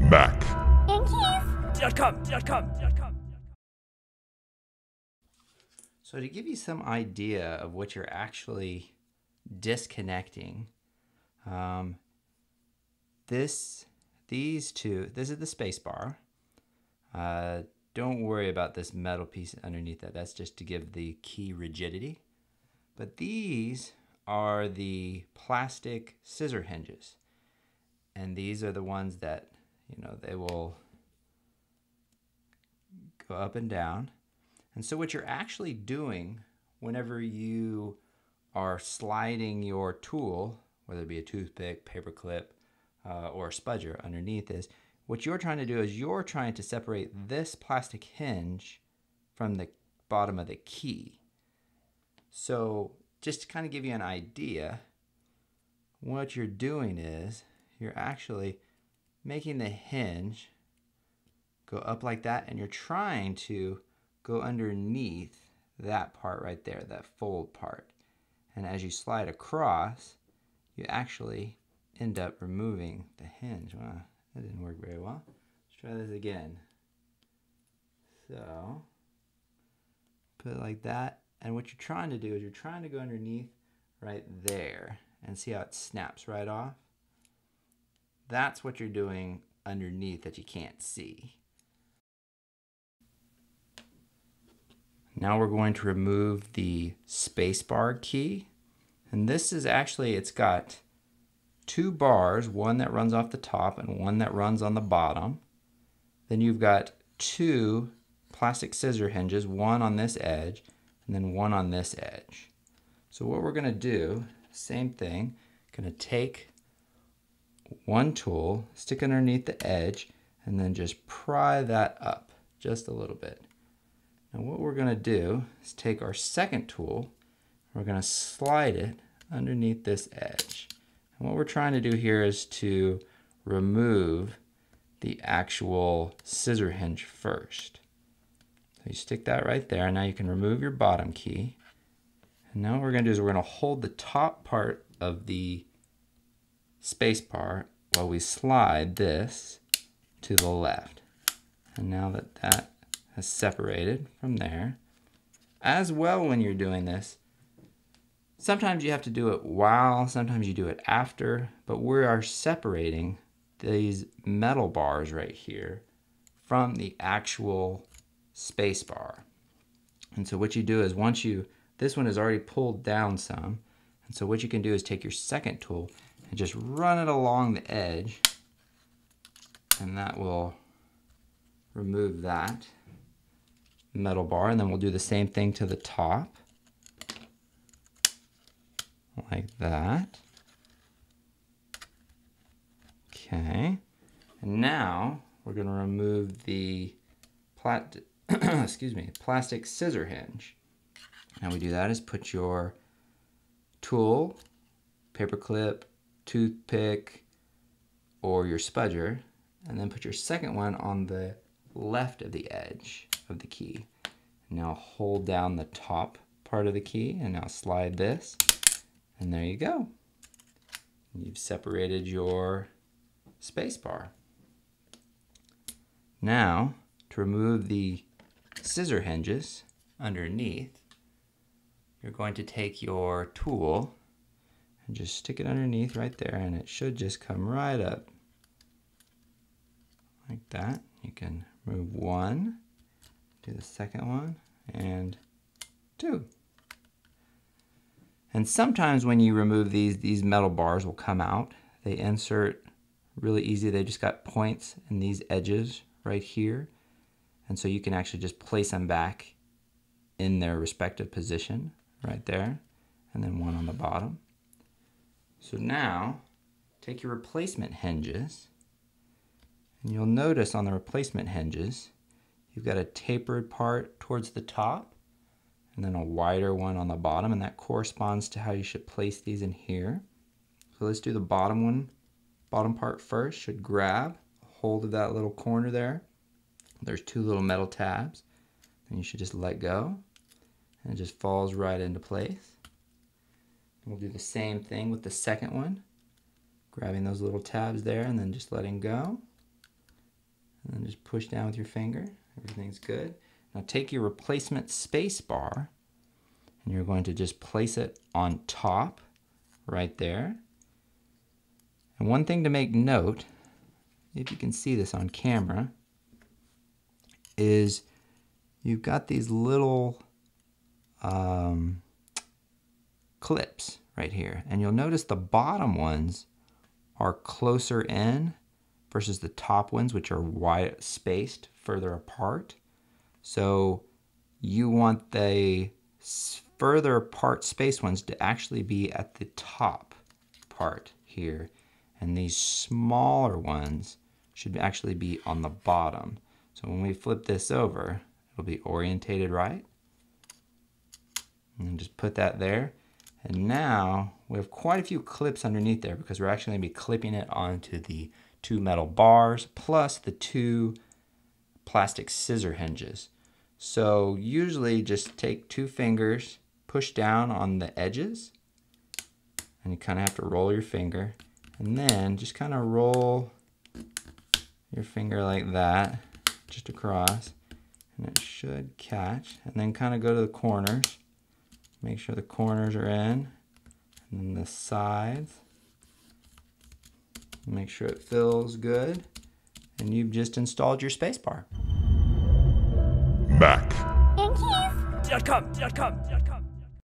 Mac. So to give you some idea of what you're actually disconnecting, these two, this is the spacebar. Don't worry about this metal piece underneath that. That's just to give the key rigidity. But these are the plastic scissor hinges. And these are the ones that, you know, they will go up and down. And so what you're actually doing whenever you are sliding your tool, whether it be a toothpick, paper clip, or a spudger underneath is, what you're trying to do is you're trying to separate this plastic hinge from the bottom of the key. So just to kind of give you an idea, what you're doing is you're actually making the hinge go up like that, and you're trying to go underneath that part right there, that fold part. And as you slide across, you actually end up removing the hinge. Wow, that didn't work very well. Let's try this again. So, put it like that. And what you're trying to do is you're trying to go underneath right there. And see how it snaps right off? That's what you're doing underneath that you can't see. Now we're going to remove the spacebar key. And this is actually, it's got two bars, one that runs off the top and one that runs on the bottom. Then you've got two plastic scissor hinges, one on this edge and then one on this edge. So what we're going to do, same thing, going to take one tool, stick it underneath the edge, and then just pry that up just a little bit. Now what we're going to do is take our second tool, we're going to slide it underneath this edge. And what we're trying to do here is to remove the actual scissor hinge first. So you stick that right there, and now you can remove your bottom key. And now what we're going to do is we're going to hold the top part of the space bar while we slide this to the left. And now that that has separated from there, as well when you're doing this, sometimes you have to do it while, sometimes you do it after, but we are separating these metal bars right here from the actual space bar. And so what you do is once you, this one is already pulled down some, and so what you can do is take your second tool and just run it along the edge, and that will remove that metal bar. And then we'll do the same thing to the top, like that. Okay, and now we're going to remove the plastic scissor hinge. How we do that is put your tool, paper clip, toothpick, or your spudger, and then put your second one on the left of the edge of the key. Now hold down the top part of the key, and now slide this, and there you go. You've separated your space bar. Now, to remove the scissor hinges underneath, you're going to take your tool and just stick it underneath right there, and it should just come right up like that. You can remove one, do the second one, and two. And sometimes when you remove these metal bars will come out. They insert really easy. They just got points in these edges right here. And so you can actually just place them back in their respective position right there, and then one on the bottom. So now take your replacement hinges, and you'll notice on the replacement hinges you've got a tapered part towards the top and then a wider one on the bottom, and that corresponds to how you should place these in here. So let's do the bottom one. Bottom part first should grab hold of that little corner there. There's two little metal tabs, and you should just let go, and it just falls right into place. And we'll do the same thing with the second one, grabbing those little tabs there and then just letting go. And then just push down with your finger. Everything's good. Now take your replacement space bar and you're going to just place it on top right there. And one thing to make note, if you can see this on camera, is you've got these little clips right here. And you'll notice the bottom ones are closer in versus the top ones, which are wide spaced further apart. So you want the further apart spaced ones to actually be at the top part here. And these smaller ones should actually be on the bottom. So when we flip this over, it'll be orientated right. And just put that there. And now we have quite a few clips underneath there because we're actually going to be clipping it onto the 2 metal bars plus the 2 plastic scissor hinges. So usually just take 2 fingers, push down on the edges, and you kind of have to roll your finger. And then just kind of roll your finger like that, just across, and it should catch. And then kind of go to the corners. Make sure the corners are in, and then the sides. Make sure it feels good. And you've just installed your spacebar. Mac. Ghz.com.